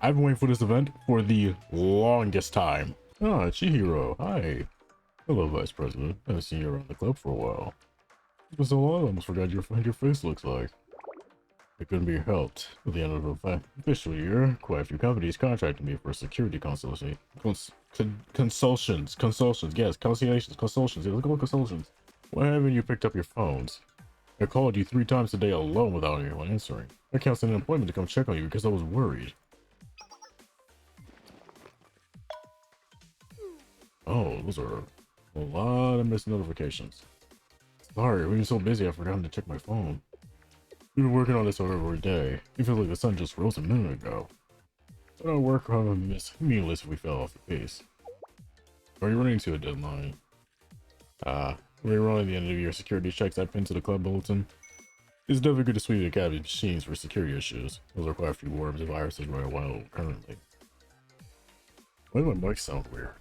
I've been waiting for this event for the longest time. Ah, Chihiro. Hi. Hello, Vice President. I haven't seen you around the club for a while. It's been so long, I almost forgot your face looks like. It couldn't be helped. At the end of the official year, quite a few companies contacted me for security consultancy. Consultations. Yes, consultations. Yeah, look at consultations. Why haven't you picked up your phones? I called you 3 times today alone without anyone answering. I canceled an appointment to come check on you because I was worried. Oh, those are a lot of missed notifications. Sorry, we've been so busy I've forgotten to check my phone. We've been working on this every day. It feels like the sun just rose a minute ago. But our work will be meaningless if we fell off the pace. Are you running to a deadline? We're running the end of your security checks I pinned to the club bulletin. It's definitely good to sweep the academy machines for security issues. Those are quite a few worms and viruses right away currently. Why does my mic sound weird?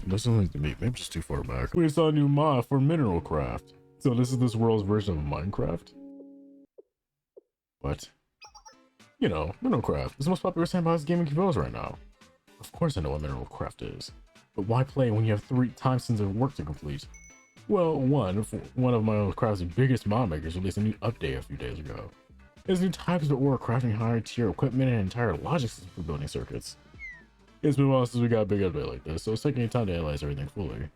Doesn't like to me. Maybe just too far back. We saw a new mod for mineral craft. So this is this world's version of Minecraft? What? You know, mineral craft is the most popular sandbox gaming controls right now. Of course I know what mineral craft is. But why play when you have 3 times tons of work to complete? Well, one of my own craft's biggest mod makers released a new update a few days ago. There's new types of ore, crafting higher tier equipment, and an entire logic system for building circuits. It's been a while since we got a big update like this, so it's taking time to analyze everything fully.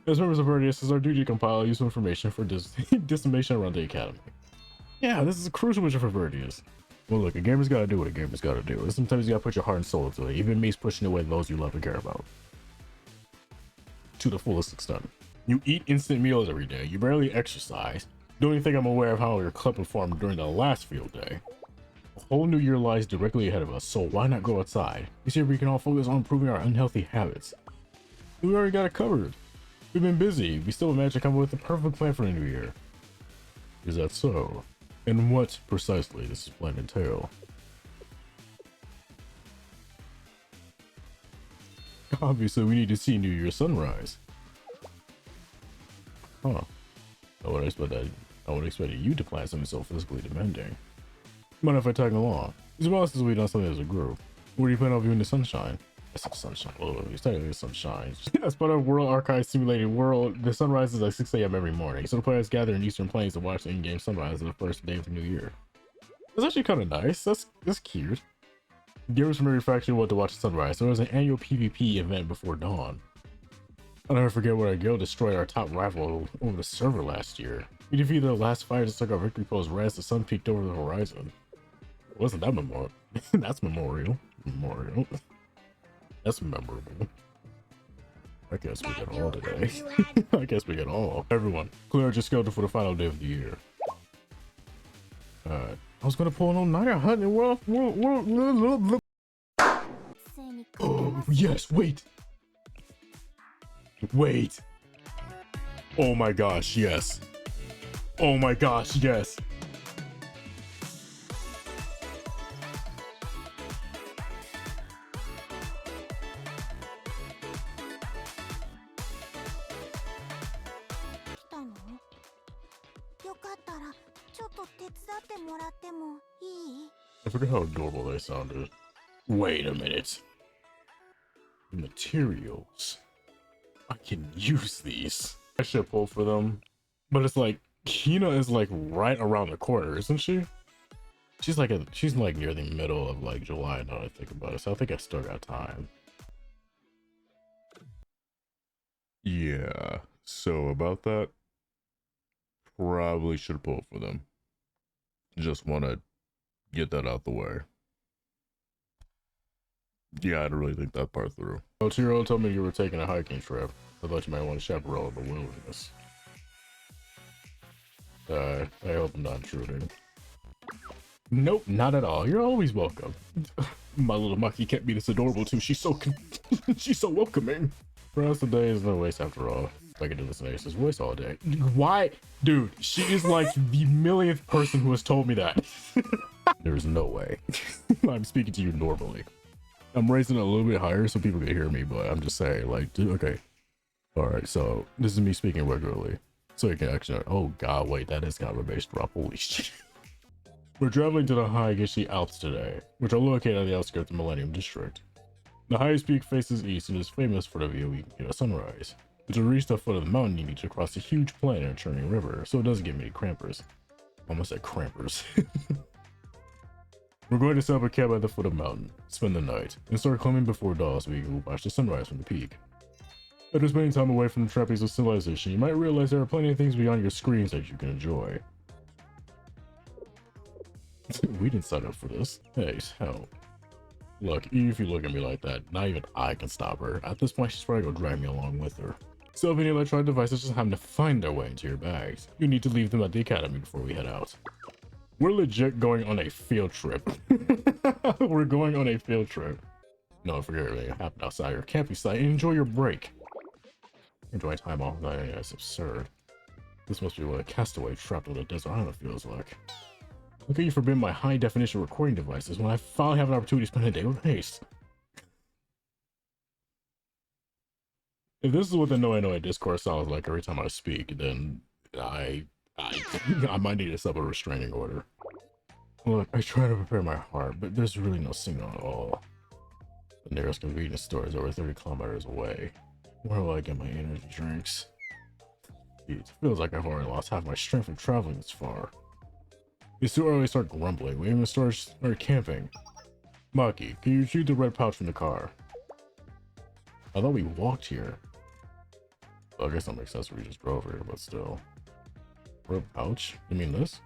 As members of Veritas, it's our duty to compile useful information for dissemination around the academy. Yeah, this is a crucial mission for Veritas. Well, look, a gamer's gotta do what a gamer's gotta do. And sometimes you gotta put your heart and soul into it. Even me's pushing away those you love and care about. To the fullest extent. You eat instant meals every day. You barely exercise. Don't even think I'm aware of how your club performed during the last field day. A whole new year lies directly ahead of us, so why not go outside? You see, we can all focus on improving our unhealthy habits. We already got it covered. We've been busy. We still managed to come up with the perfect plan for the new year. Is that so? And what precisely does this plan entail? Obviously, we need to see New Year's sunrise. Huh. I would expect you to plan something so physically demanding. Mind if I tag along? It's about since we've done something as a group. Where do you plan on viewing the sunshine? I said sunshine. Oh, it's technically sunshine. As part of World Archive Simulated World, the sun rises at 6 a.m. every morning, so the players gather in Eastern Plains to watch the in-game sunrise on the first day of the new year. That's actually kind of nice. That's cute. Gamers from every faction want to watch the sunrise, so there was an annual PvP event before dawn. I'll never forget when our guild destroyed our top rival over the server last year. We defeated the last fighters and took our victory post right as the sun peaked over the horizon. Wasn't that memorial? That's memorial. That's memorable. I guess we get all today. I guess we get all. Everyone, clear your schedule for the final day of the year. I was gonna pull an all-nighter hunting world. Oh yes, wait. Oh my gosh, yes. Oh my gosh, yes. I forget how adorable they sounded. Wait a minute. Materials. I can use these. I should pull for them. But it's like, Kina is like right around the corner, isn't she? She's like near the middle of like July now I think about it, so I think I still got time. Yeah, so about that, probably should pull for them. Just want to get that out the way. Yeah, I don't really think that part through. Oh, Tiro told me you were taking a hiking trip. I thought you might want to chaperone the wilderness. I hope I'm not intruding. Nope, not at all. You're always welcome. My little Maki kept me this adorable too. She's so she's so welcoming. Perhaps the day is no waste after all. I can do this in Ace's voice all day. Why? Dude, she is like the millionth person who has told me that. There's no way. I'm speaking to you normally. I'm raising it a little bit higher so people can hear me, but I'm just saying, like, dude, okay. Alright, so this is me speaking regularly. So you can actually, oh god, wait, that is kind of a base drop. Holy shit. We're traveling to the high Gishi Alps today, which are located on the outskirts of Millennium District. The highest peak faces east and is famous for the view we can get at sunrise. But to reach the foot of the mountain, you need to cross a huge plain and a churning river, so it doesn't get many crampers. Almost said crampers. We're going to set up a camp at the foot of the mountain, spend the night, and start climbing before dawn so we can watch the sunrise from the peak. After spending time away from the trappings of civilization, you might realize there are plenty of things beyond your screens that you can enjoy. We didn't sign up for this. Hey, hell. Look, even if you look at me like that, not even I can stop her. At this point, she's probably gonna drag me along with her. So if any electronic devices just happen to find their way into your bags, you need to leave them at the academy before we head out. We're legit going on a field trip. We're going on a field trip. No, forget everything that happened outside your camping site and enjoy your break. Enjoy time off without any that's absurd. This must be what a castaway trapped on a desert island feels like. Look at you forbid my high definition recording devices when I finally have an opportunity to spend a day with Haste. If this is what the Noe Discourse sounds like every time I speak, then I might need to set up a restraining order. Look, I try to prepare my heart, but there's really no signal at all. The nearest convenience store is over 30 kilometers away. Where will I get my energy drinks? It feels like I've already lost half my strength from traveling this far. It's too early to start grumbling. We haven't started camping. Maki, can you retrieve the red pouch from the car? I thought we walked here. Well, I guess that makes sense. We just drove here, but still. Red pouch? You mean this?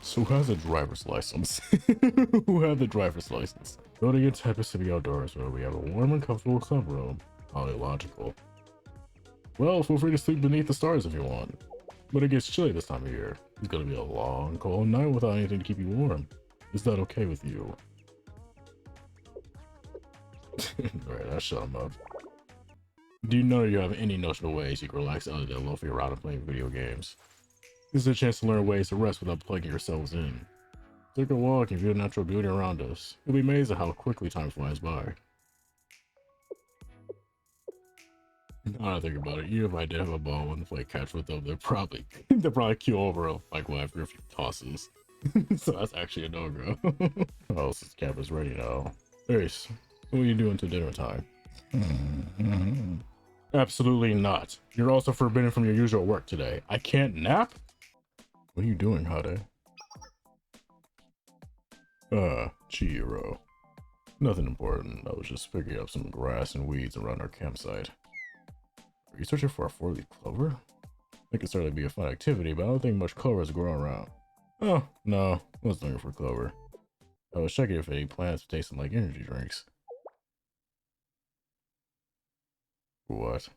So who has a driver's license? Who has the driver's license? Building a type of city outdoors where we have a warm and comfortable club room. Highly logical. Well, feel free to sleep beneath the stars if you want. But it gets chilly this time of year. It's gonna be a long, cold night without anything to keep you warm. Is that okay with you? Alright, that shut him up. Do you know you have any notion of ways you can relax other than loafing around and playing video games? This is a chance to learn ways to rest without plugging yourselves in. Take a walk and view the natural beauty around us. You'll be amazed at how quickly time flies by. Now I think about it, even if I did have a ball and play catch with them, they'd probably queue over like after a few tosses. So that's actually a no-go. Oh, since camp is ready now. Ace, what are you doing till dinner time? Absolutely not. You're also forbidden from your usual work today. I can't nap? What are you doing, Hade? Chihiro. Nothing important. I was just picking up some grass and weeds around our campsite. Are you searching for a 4-leaf clover? It could certainly be a fun activity, but I don't think much clover is growing around. Oh, no. I was looking for clover. I was checking if any plants tasting like energy drinks. What?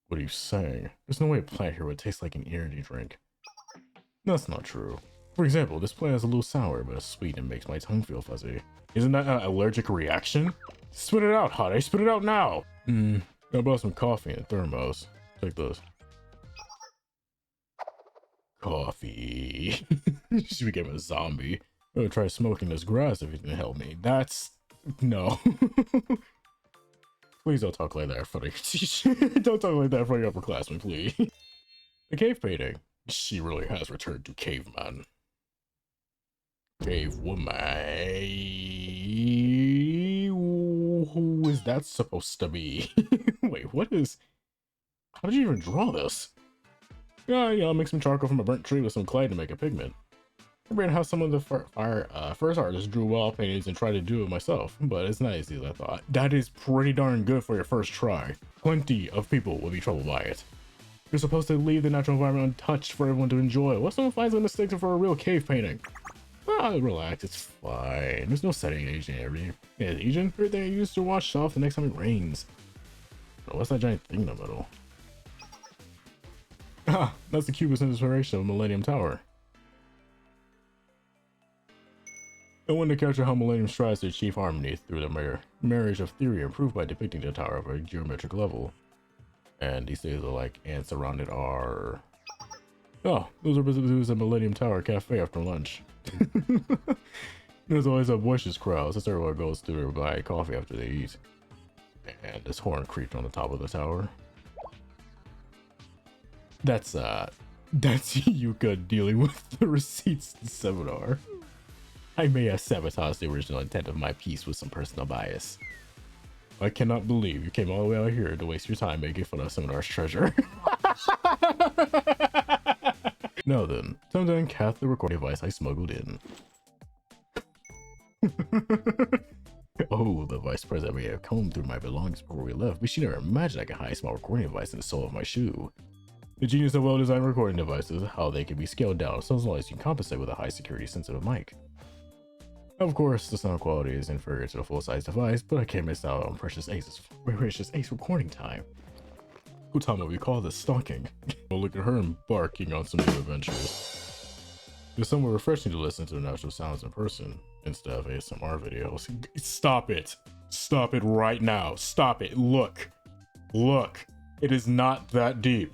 What are you saying? There's no way a plant here would taste like an energy drink. That's not true. For example, this plant is a little sour, but it's sweet and makes my tongue feel fuzzy. Isn't that an allergic reaction? Spit it out, Hade! Spit it out now! I bought some coffee in a thermos. Take this. Coffee. She became a zombie. I'm gonna try smoking this grass if you can help me. That's... no. Please don't talk like that in front of your teacher. Don't talk like that in front of your upperclassmen, please. The cave painting. She really has returned to caveman. Cave woman. Who is that supposed to be? Wait, what is... How did you even draw this? Yeah, I'll make some charcoal from a burnt tree with some clay to make a pigment. I remember how some of the first artists drew wall paintings and tried to do it myself, but it's not as easy as I thought. That is pretty darn good for your first try. Plenty of people will be troubled by it. You're supposed to leave the natural environment untouched for everyone to enjoy. What if someone finds a mistake for a real cave painting? Ah, relax, it's fine. There's no setting agent everything. Yeah, agent? Everything I used to wash off the next time it rains. Oh, what's that giant thing in the middle? Ah, that's the cubist inspiration of Millennium Tower. I want to capture how Millennium strives to achieve harmony through the marriage of theory and proof by depicting the tower of a geometric level. And these things are like ants surrounded are... Oh, those are visitors at Millennium Tower Cafe after lunch. There's always a boisterous crowd since everyone goes to buy coffee after they eat. And this horn creaked on the top of the tower. That's That's Yuka dealing with the receipts seminar. I may have sabotaged the original intent of my piece with some personal bias. I cannot believe you came all the way out here to waste your time making fun of seminar's treasure. Now then, time to uncath the recording device I smuggled in. Oh, the vice president may have combed through my belongings before we left, but she never imagined I could hide a small recording device in the sole of my shoe. The genius of well-designed recording devices, how they can be scaled down so as long as you can compensate with a high-security sensitive mic. Of course, the sound quality is inferior to the full-size device, but I can't miss out on precious ace recording time. Utama, we call this stalking. Well, look at her embarking on some new adventures. It's somewhat refreshing to listen to the natural sounds in person instead of ASMR videos. Stop it! Stop it right now! Stop it! Look! Look! It is not that deep.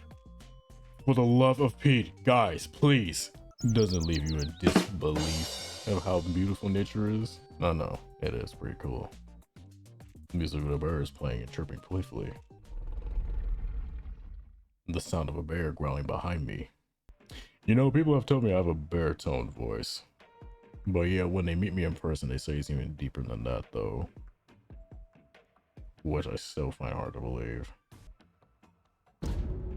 For the love of Pete, guys, please! Doesn't leave you in disbelief of how beautiful nature is? No, it is pretty cool. The music of the bear is playing and chirping playfully. The sound of a bear growling behind me. You know, people have told me I have a baritone voice. But yeah, when they meet me in person, they say it's even deeper than that, though. Which I still find hard to believe.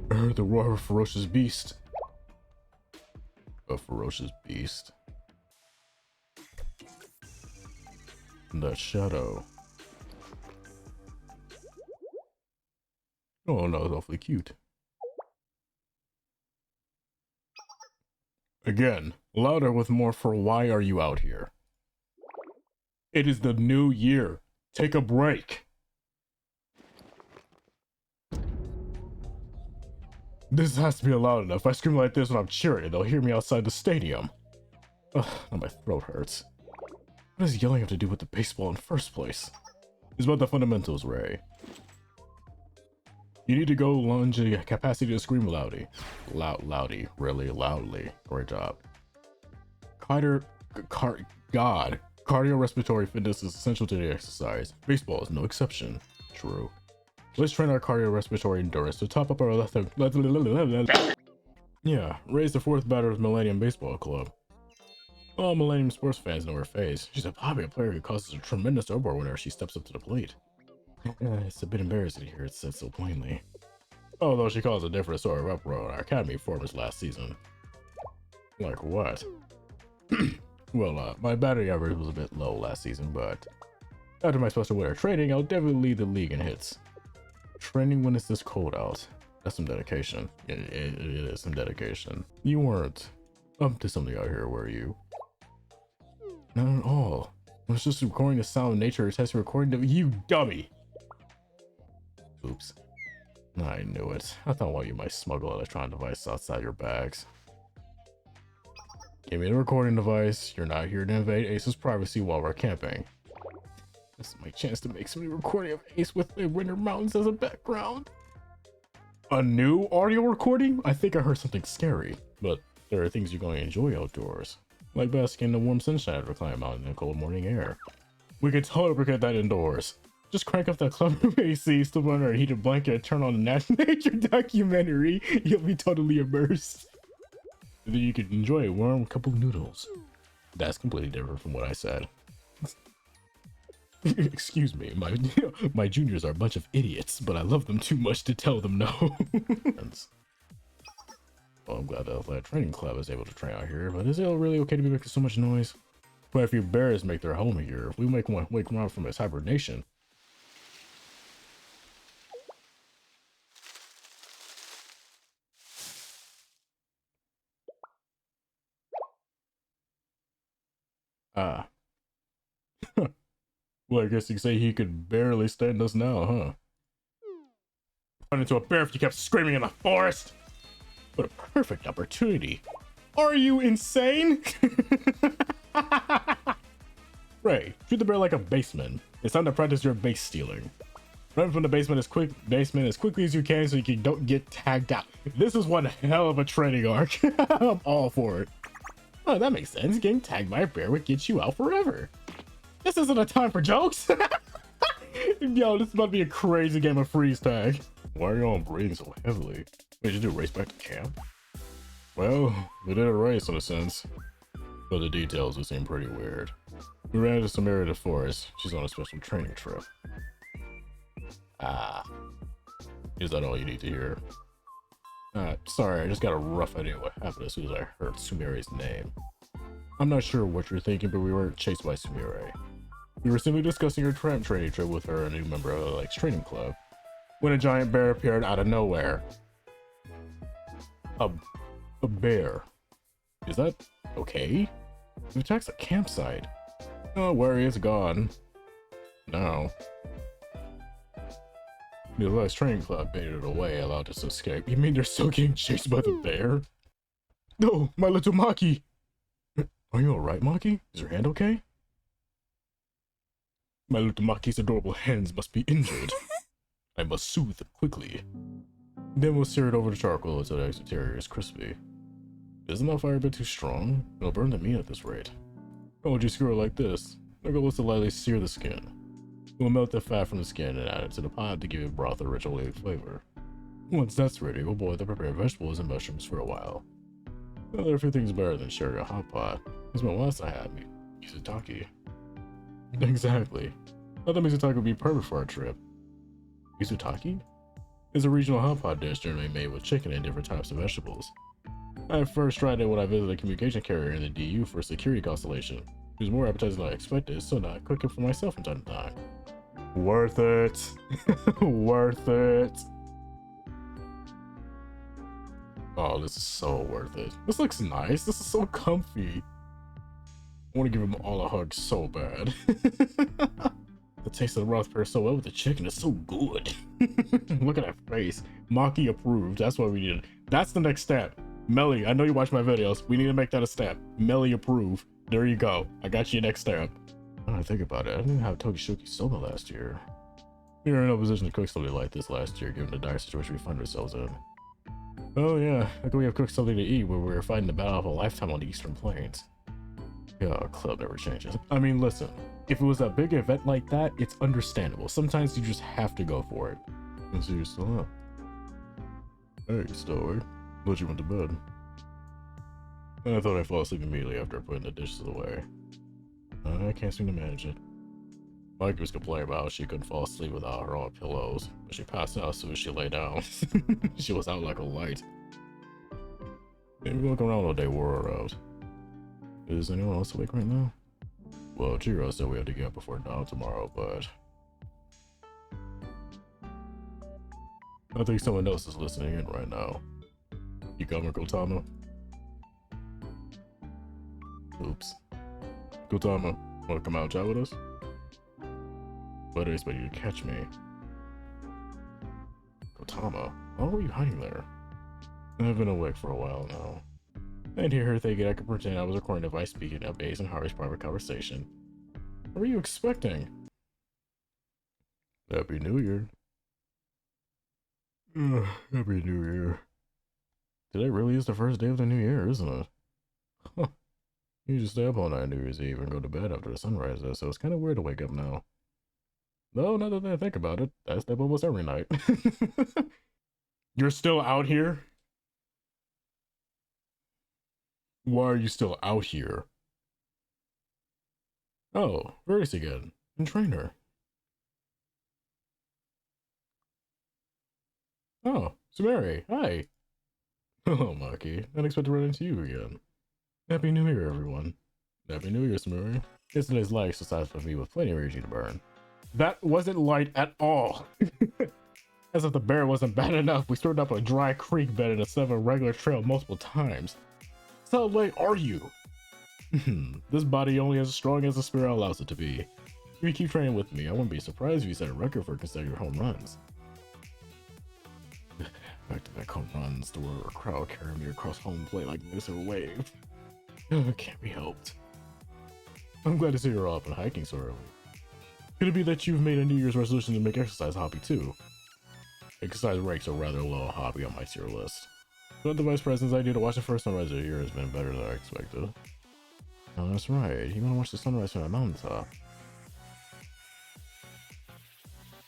The roar of a ferocious beast. A ferocious beast. That shadow. Oh no, it's awfully cute. Again, louder with more for why are you out here? It is the new year. Take a break. This has to be loud enough. If I scream like this when I'm cheering, they'll hear me outside the stadium. Ugh, now my throat hurts. What does yelling have to do with the baseball in the first place? It's about the fundamentals, Ray. You need to go lunge the capacity to scream loudly. Loudy, really loudly. Great job. Cardiorespiratory fitness is essential to the exercise. Baseball is no exception. True. Let's train our cardiorespiratory endurance to top up our Yeah, Ray's the fourth batter of Millennium Baseball Club. All Millennium sports fans know her face. She's a popular player who causes a tremendous uproar whenever she steps up to the plate. It's a bit embarrassing to hear it said so plainly. Although she caused a different sort of uproar in our academy performance last season. Like what? Well, my batting average was a bit low last season, but after my special winter training, I'll definitely lead the league in hits. Training when it's this cold out. That's some dedication. It is some dedication. You weren't up to something out here, were you? Not at all. I was just recording the sound of nature or testing recording you dummy! Oops. I knew it. I thought one of you might smuggle an electronic device outside your bags. Give me the recording device. You're not here to invade Ace's privacy while we're camping. This is my chance to make some new recording of Ace with the Winter Mountains as a background. A new audio recording? I think I heard something scary, but there are things you're going to enjoy outdoors. Like basking in the warm sunshine after climbing out in the cold morning air. We could totally forget that indoors. Just crank up that clubroom AC, still under a heated blanket, and turn on the nature documentary. You'll be totally immersed. And then you could enjoy a warm cup of noodles. That's completely different from what I said. Excuse me, my juniors are a bunch of idiots, but I love them too much to tell them no. Well, I'm glad the athletic training club is able to train out here, but is it really okay to be making so much noise? Quite a few bears make their home here. If we make one wake one from its hibernation. Ah. Well, I guess you could say he could barely stand us now, huh? Run into a bear if you kept screaming in the forest! What a perfect opportunity. Are you insane? Ray, treat the bear like a baseman. It's time to practice your base stealing. Run from the basement as quickly as you can so you don't get tagged out. This is one hell of a training arc. I'm all for it. Oh, that makes sense. Getting tagged by a bear would get you out forever. This isn't a time for jokes. Yo, this is about to be a crazy game of freeze tag. Why are y'all breathing so heavily? What did you do, race back to camp? Well, we did a race in a sense, but the details would seem pretty weird. We ran into Samira the forest. She's on a special training trip. Ah, is that all you need to hear? Sorry, I just got a rough idea what happened as soon as I heard Sumire's name. I'm not sure what you're thinking, but we weren't chased by Sumire. We were simply discussing her training trip with her and a new member of the training club, when a giant bear appeared out of nowhere. A bear. Is that okay? It attacks a campsite. Don't worry, it's gone. Now. The last training club baited it away, allowed us to escape. You mean they're still getting chased by the bear? No, my little Maki! Are you alright, Maki? Is your hand okay? My little Maki's adorable hands must be injured. I must soothe them quickly. Then we'll sear it over the charcoal until the exterior is crispy. Isn't that fire a bit too strong? It'll burn the meat at this rate. Why would you screw it like this? Our goal is to lightly sear the skin. We'll melt the fat from the skin and add it to the pot to give it broth a rich oily flavor. Once that's ready, we'll boil the prepared vegetables and mushrooms for a while. Well, there are a few things better than sharing a hot pot. That's what last I had me. Mizutaki. Exactly. I thought Mizutaki would be perfect for our trip. Mizutaki? It's a regional hot pot dish generally made with chicken and different types of vegetables. I first tried it when I visited a communication carrier in the DU for a security constellation. It was more appetizing than I expected, so now I cook it for myself from time to time. Worth it. Worth it. Oh, this is so worth it. This looks nice. This is so comfy. I want to give them all a hug so bad. The taste of the raw pairs so well with the chicken. It's so good. Look at that face. Maki approved. That's what we needed. That's the next step. Melly, I know you watch my videos. We need to make that a step. Melly approve. There you go. I got you next step. When I think about it, I didn't even have Togishoki soba last year. We were in no position to cook something like this last year, given the dire situation we find ourselves in. Oh yeah, how can we have cooked something to eat when we were fighting the battle of a lifetime on the Eastern Plains? Yeah, our club never changes. I mean, listen, if it was a big event like that, it's understandable. Sometimes you just have to go for it. And so you're still up. Hey, you still awake? Thought you went to bed. I thought I'd fall asleep immediately after putting the dishes away. I can't seem to manage it. Mike was complaining about how she couldn't fall asleep without her own pillows, but she passed out as soon as she lay down. She was out like a light. Maybe look around all day, wore her out. Is anyone else awake right now? Well, Chiro said we had to get up before dawn tomorrow, but I think someone else is listening in right now. You coming, Kotama? Oops. Kotama, wanna come out and chat with us? But I expect you to catch me. Kotama, why were you hiding there? I've been awake for a while now. I'd hear her thinking I could pretend I was a recording device speaking of Ace and Harvey's private conversation. What were you expecting? Happy New Year. Happy New Year. Today really is the first day of the new year, isn't it? Huh. You just stay up all night New Year's Eve and go to bed after the sun rises, so it's kind of weird to wake up now. Though, now that I think about it, I stay up almost every night. You're still out here? Why are you still out here? Oh, Veritas again. And trainer. Oh, Sumeri, hi. Oh, Maki, I didn't expect to run into you again. Happy New Year, everyone. Happy New Year, Sumeri. Yesterday's light exercise for me with plenty of energy to burn. That wasn't light at all. As if the bear wasn't bad enough, we stood up a dry creek bed in a 7 regular trail multiple times. So how late are you? This body only as strong as the spirit allows it to be. If you keep training with me, I wouldn't be surprised if you set a record for consecutive home runs. Back-to-back home runs, the word a crowd carry me across home plate like this or wave. It can't be helped. I'm glad to see you're up and hiking so early. Could it be that you've made a New Year's resolution to make exercise a hobby too? Exercise ranks a rather low hobby on my tier list. But the vice president's idea to watch the first sunrise of the year has been better than I expected. Oh, that's right. You want to watch the sunrise from a mountaintop.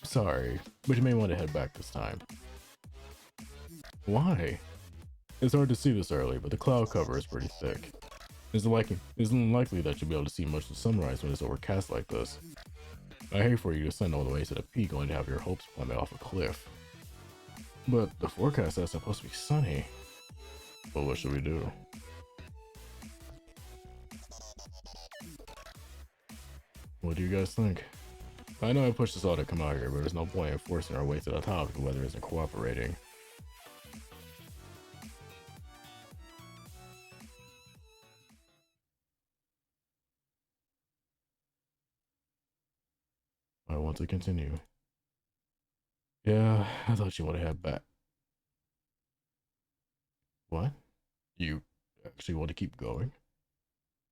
Sorry, but you may want to head back this time. Why? It's hard to see this early, but the cloud cover is pretty thick. It's unlikely that you'll be able to see much of the sunrise when it's overcast like this. I hate for you to ascend all the way to the peak only to have your hopes plummet off a cliff. But the forecast says it's supposed to be sunny. Well, what should we do? What do you guys think? I know I pushed us all to come out here, but there's no point in forcing our way to the top if the weather isn't cooperating. I want to continue. Yeah, I thought you would have back. What? You actually want to keep going?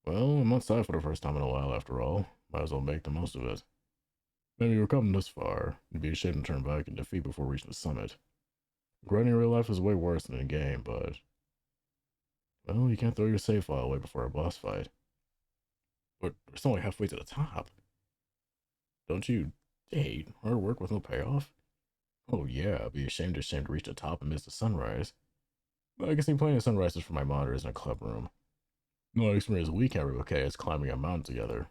Well, I'm outside for the first time in a while after all. Might as well make the most of it. Maybe we're coming this far. It'd be a shame to turn back in defeat before reaching the summit. Grinding in real life is way worse than in a game, but... well, you can't throw your save file away before a boss fight. But we're only halfway to the top. Don't you hate hard work with no payoff? Oh yeah, I'd be ashamed to reach the top and miss the sunrise. I can see plenty of sunrises from my monitors in a club room. The only experience we can replicate is climbing a mountain together.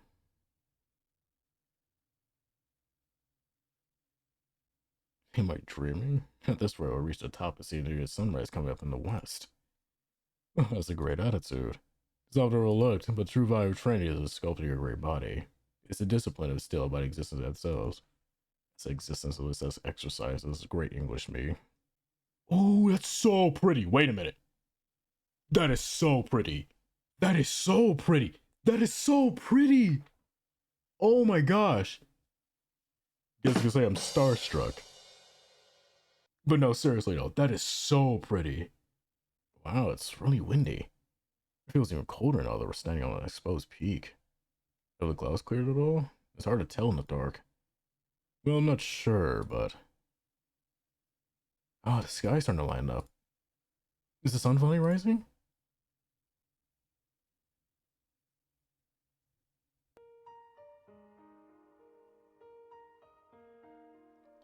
Am I dreaming? At this rate, I'll reach the top and see a new sunrise coming up in the west. That's a great attitude. It's often overlooked, but the true value of training is sculpting your great body. It's the discipline of still about existence themselves. It's the existence of this as exercise. This is great English, me. Oh, that's so pretty. Wait a minute. That is so pretty. That is so pretty. That is so pretty. Oh my gosh. Guess you could say I'm starstruck. But no, seriously though, that is so pretty. Wow, it's really windy. It feels even colder now that we're standing on an exposed peak. Are the clouds cleared at all? It's hard to tell in the dark. Well, I'm not sure, but... oh, the sky's starting to line up. Is the sun finally rising?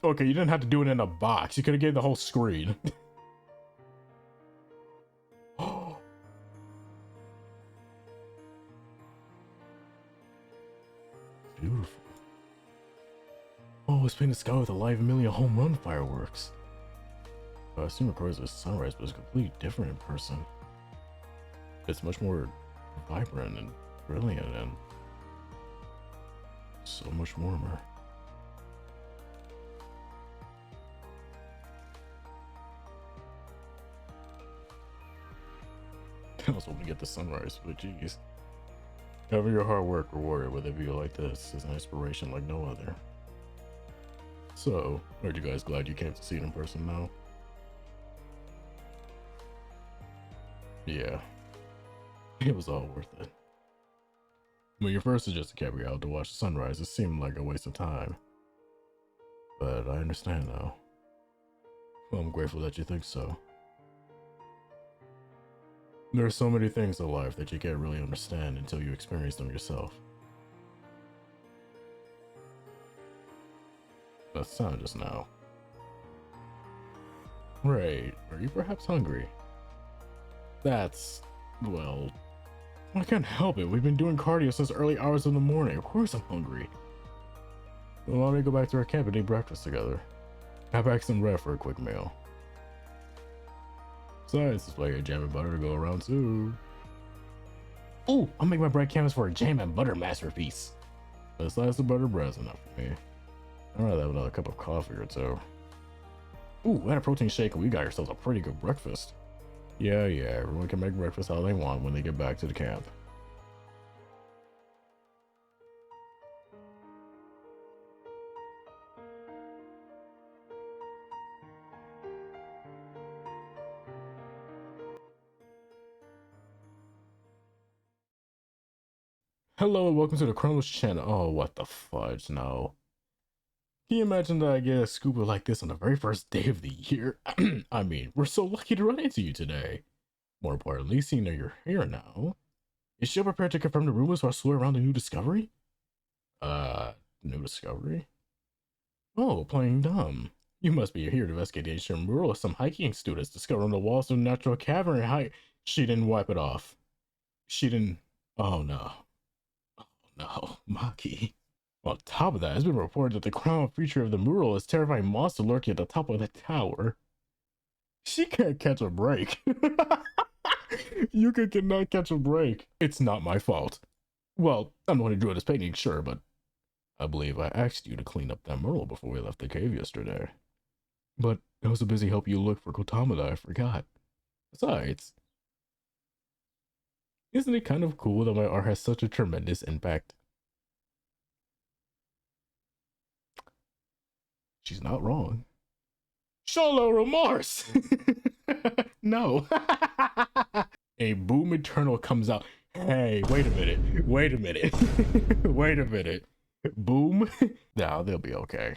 Okay, you didn't have to do it in a box. You could have gave the whole screen. Oh. Beautiful. Oh, it's painting the sky with a live million home run fireworks. I assume it records a sunrise, but it's completely different in person. It's much more vibrant and brilliant and so much warmer. I was hoping to get the sunrise, but geez. Having your hard work rewarded with a view like this is an inspiration like no other. So, aren't you guys glad you came to see it in person now? Yeah. It was all worth it. When you first suggested camping out to watch the sunrise, it seemed like a waste of time. But I understand now. Well, I'm grateful that you think so. There are so many things in life that you can't really understand until you experience them yourself. That sounded just now. Right, are you perhaps hungry? That's... well... I can't help it, we've been doing cardio since early hours of the morning, of course I'm hungry. Well, why don't we go back to our camp and eat breakfast together? Have back some bread for a quick meal. Besides, there's plenty of jam and butter to go around too. Ooh, I'll make my bread canvas for a jam and butter masterpiece. A slice of butter bread's enough for me. I'd rather have another cup of coffee or two. Ooh, we had a protein shake and we got ourselves a pretty good breakfast. Yeah, everyone can make breakfast how they want when they get back to the camp. Hello and welcome to the Chronos channel. Oh, what the fudge, no. Can you imagine that I get a scuba like this on the very first day of the year? I mean, we're so lucky to run into you today. More importantly, seeing that you're here now, is she prepared to confirm the rumors or swear around a new discovery? New discovery? Oh, playing dumb. You must be here to investigate the ancient mural of some hiking students discovered on the walls of a natural cavern. She didn't wipe it off. She didn't. Oh no. Oh no. Maki. On top of that, it's been reported that the crown feature of the mural is a terrifying monster lurking at the top of the tower. She can't catch a break. Yuka cannot catch a break. It's not my fault. Well, I'm the one who drew this painting, sure, but I believe I asked you to clean up that mural before we left the cave yesterday. But I was so busy helping you look for Kotamada, I forgot. Besides, isn't it kind of cool that my art has such a tremendous impact? She's not wrong. Show no remorse! No. A Boom Eternal comes out. Hey, wait a minute. Wait a minute. Wait a minute. Boom? Now they'll be okay.